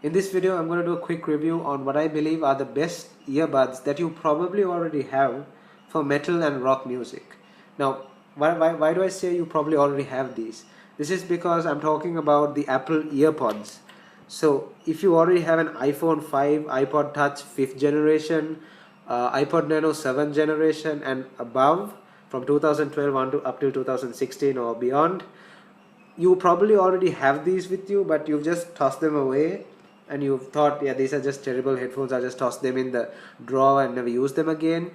In this video, I'm going to do a quick review on what I believe are the best earbuds that you probably already have for metal and rock music. Now, why do I say you probably already have these? This is because I'm talking about the Apple Earpods. So, if you already have an iPhone 5, iPod Touch 5th generation, iPod Nano 7th generation and above, from 2012 on to up till 2016 or beyond, you probably already have these with you, but you've just tossed them away and you've thought, yeah, these are just terrible headphones, I'll just toss them in the drawer and never use them again,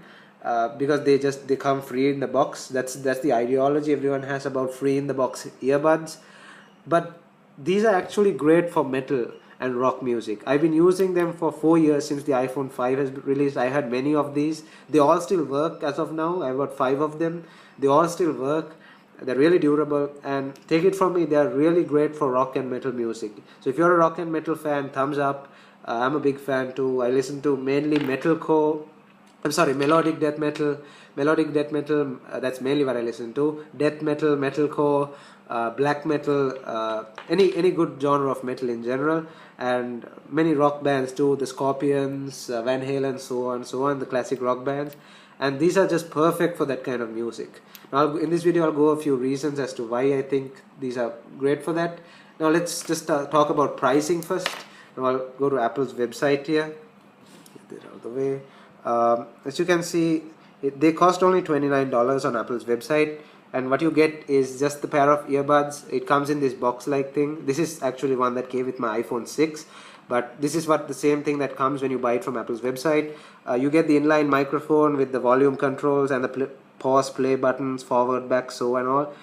because they come free in the box. That's the ideology everyone has about free in the box earbuds. But these are actually great for metal and rock music. I've been using them for 4 years since the iPhone 5 has been released. I had many of these. They all still work as of now. I've got 5 of them. They all still work. They're really durable, and take it from me, they're really great for rock and metal music. So if you're a rock and metal fan, thumbs up. I'm a big fan too. I listen to mainly melodic death metal. Melodic death metal, that's mainly what I listen to. Death metal, metalcore, black metal, any good genre of metal in general, and many rock bands too. The Scorpions, Van Halen, so on, the classic rock bands. And these are just perfect for that kind of music. Now, in this video, I'll go a few reasons as to why I think these are great for that. Now, let's just talk about pricing first. Now, I'll go to Apple's website here. Get that out of the way. As you can see, they cost only $29 on Apple's website. And what you get is just the pair of earbuds. It comes in this box-like thing. This is actually one that came with my iPhone 6. But this is the same thing that comes when you buy it from Apple's website. You get the inline microphone with the volume controls and the pause, play buttons, forward, back, so and all.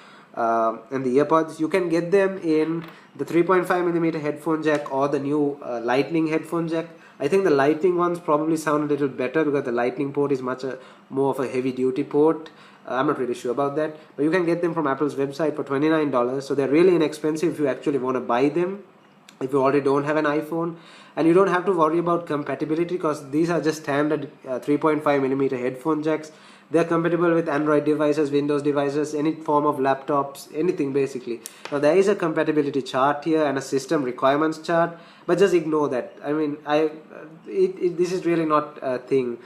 And the earpods, you can get them in the 3.5mm headphone jack or the new lightning headphone jack. I think the lightning ones probably sound a little better because the lightning port is much more of a heavy duty port. I'm not really sure about that, but you can get them from Apple's website for $29. So they're really inexpensive if you actually want to buy them, if you already don't have an iPhone. And you don't have to worry about compatibility because these are just standard 3.5mm headphone jacks. They're compatible with Android devices, Windows devices, any form of laptops, anything basically. Now there is a compatibility chart here and a system requirements chart, but just ignore that. I mean, this is really not a thing.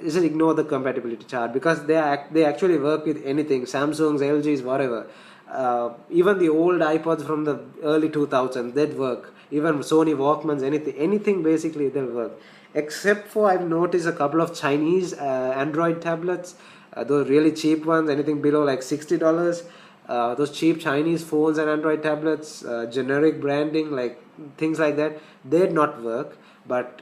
Just ignore the compatibility chart because they actually work with anything, Samsungs, LGs, whatever. Even the old iPods from the early 2000s, they'd work. Even Sony Walkmans, anything basically, they'll work. Except for, I've noticed a couple of Chinese Android tablets, those really cheap ones, anything below like $60. Those cheap Chinese phones and Android tablets, generic branding, like things like that, they'd not work. But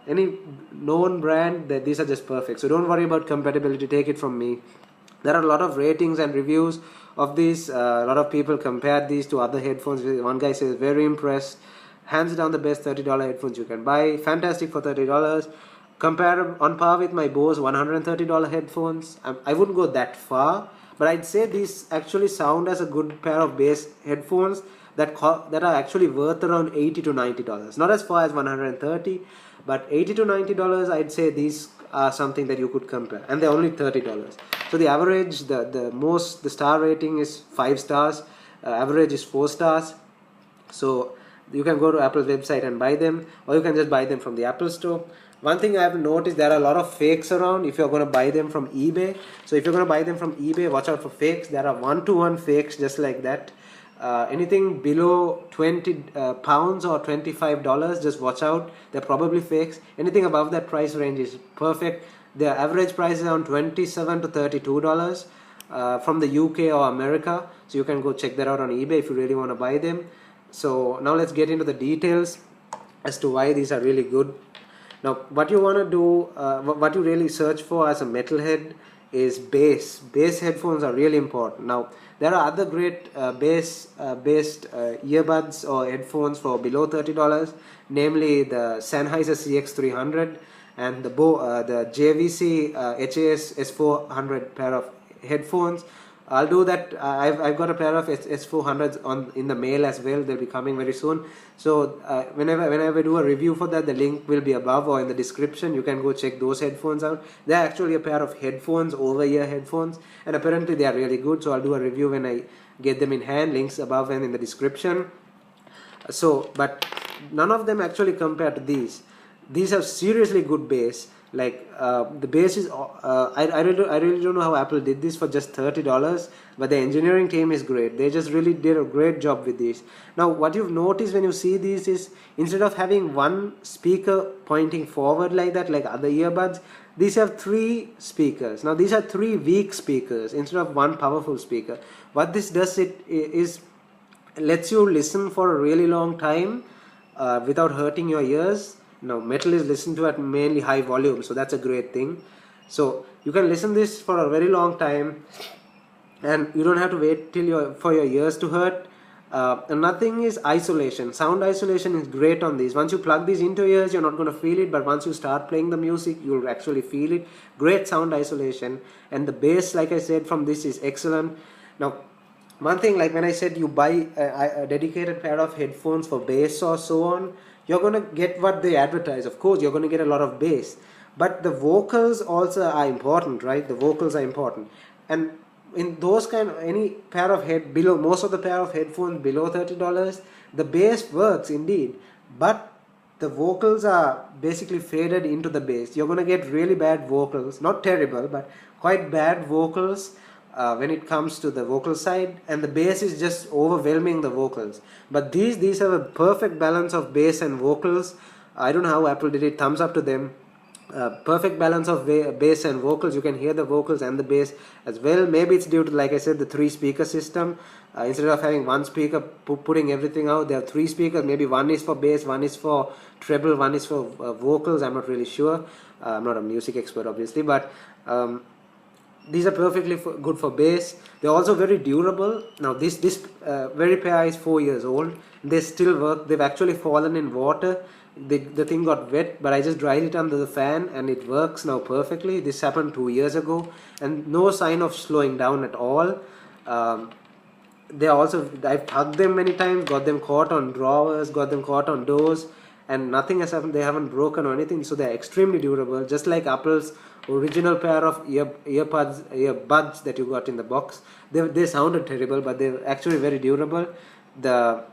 any known brand, these are just perfect. So don't worry about compatibility, take it from me. There are a lot of ratings and reviews of these. A lot of people compared these to other headphones. One guy says, very impressed. Hands down the best $30 headphones you can buy. Fantastic for $30. Compare on par with my Bose $130 headphones. I wouldn't go that far, but I'd say these actually sound as a good pair of bass headphones that are actually worth around $80 to $90. Not as far as $130, but $80 to $90. I'd say these are something that you could compare, and they're only $30. So the average, the star rating is 5 stars. Average is 4 stars. So you can go to Apple's website and buy them, or you can just buy them from the Apple Store. One thing I have noticed, there are a lot of fakes around if you're going to buy them from eBay. So if you're going to buy them from eBay, watch out for fakes. There are 1-to-1 fakes just like that. Anything below 20 pounds or $25, just watch out. They're probably fakes. Anything above that price range is perfect. Their average price is around $27 to $32 from the UK or America. So you can go check that out on eBay if you really want to buy them. So now let's get into the details as to why these are really good. Now what you want to do, what you really search for as a metalhead is bass. Bass headphones are really important. Now there are other great bass-based earbuds or headphones for below $30, namely the Sennheiser CX300 and the JVC HAS S400 pair of headphones. I'll do that. I've got a pair of S400s in the mail as well. They'll be coming very soon. So whenever I do a review for that, the link will be above or in the description. You can go check those headphones out. They're actually a pair of headphones, over-ear headphones, and apparently they are really good. So I'll do a review when I get them in hand. Links above and in the description. So, but none of them actually compare to these. These have seriously good bass. Like the bass is, I really don't know how Apple did this for just $30, but the engineering team is great. They just really did a great job with these. Now what you've noticed when you see these is, instead of having one speaker pointing forward like that, like other earbuds, these have 3 speakers. Now these are 3 weak speakers instead of one powerful speaker. What this does, it is lets you listen for a really long time without hurting your ears. Now metal is listened to at mainly high volume, so that's a great thing. So you can listen this for a very long time, and you don't have to wait till for your ears to hurt. Another thing is isolation. Sound isolation is great on these. Once you plug these into your ears, you're not going to feel it, but once you start playing the music, you'll actually feel it. Great sound isolation, and the bass, like I said, from this is excellent. Now one thing, like when I said you buy a dedicated pair of headphones for bass or so on, you're going to get what they advertise. Of course, you're going to get a lot of bass. But the vocals also are important, right? The vocals are important. And in those any pair of most of the pair of headphones below $30, the bass works indeed. But the vocals are basically faded into the bass. You're going to get really bad vocals. Not terrible, but quite bad vocals when it comes to the vocal side, and the bass is just overwhelming the vocals. But these have a perfect balance of bass and vocals. I don't know how Apple did it. Thumbs up to them. Perfect balance of bass and vocals. You can hear the vocals and the bass as well. Maybe it's due to, like I said, the 3 speaker system. Instead of having one speaker putting everything out, there are 3 speakers. Maybe one is for bass, one is for treble, one is for vocals. I'm not really sure. I'm not a music expert, obviously, but these are perfectly good for bass. They're also very durable. Now this very pair is 4 years old. They still work. They've actually fallen in water. The thing got wet, but I just dried it under the fan and it works now perfectly. This happened 2 years ago, and no sign of slowing down at all. I've hugged them many times, got them caught on drawers, got them caught on doors, and nothing has happened. They haven't broken or anything, so they're extremely durable, just like Apple's original pair of earbuds that you got in the box. They sounded terrible, but they're actually very durable. The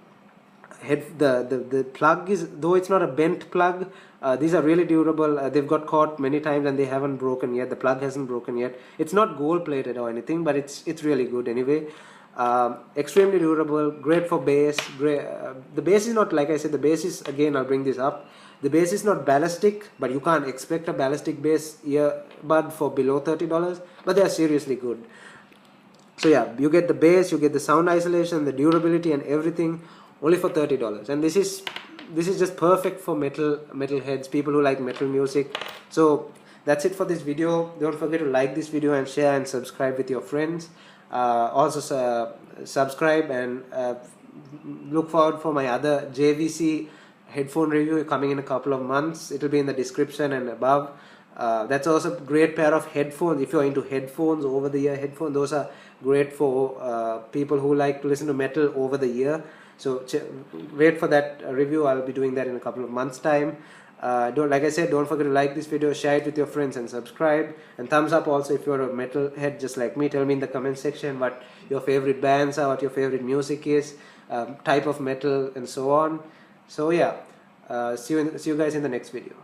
plug is, though it's not a bent plug, these are really durable. They've got caught many times and they haven't broken yet. The plug hasn't broken yet. It's not gold plated or anything, but it's really good anyway. Extremely durable, great for bass. The bass is not, like I said, the bass is, again, I'll bring this up. The bass is not ballistic, but you can't expect a ballistic bass earbud for below $30, but they are seriously good. So yeah, you get the bass, you get the sound isolation, the durability and everything, only for $30. And this is just perfect for metal heads, people who like metal music. So that's it for this video. Don't forget to like this video and share and subscribe with your friends. Also subscribe and look forward for my other JVC headphone review coming in a couple of months. It will be in the description and above. That's also a great pair of headphones. If you're into headphones, over the ear headphones, those are great for people who like to listen to metal over the ear. So wait for that review. I'll be doing that in a couple of months time. Like I said, don't forget to like this video, share it with your friends and subscribe, and thumbs up also if you're a metal head just like me. Tell me in the comment section what your favorite bands are, what your favorite music is, type of metal and so on. So yeah, see you guys in the next video.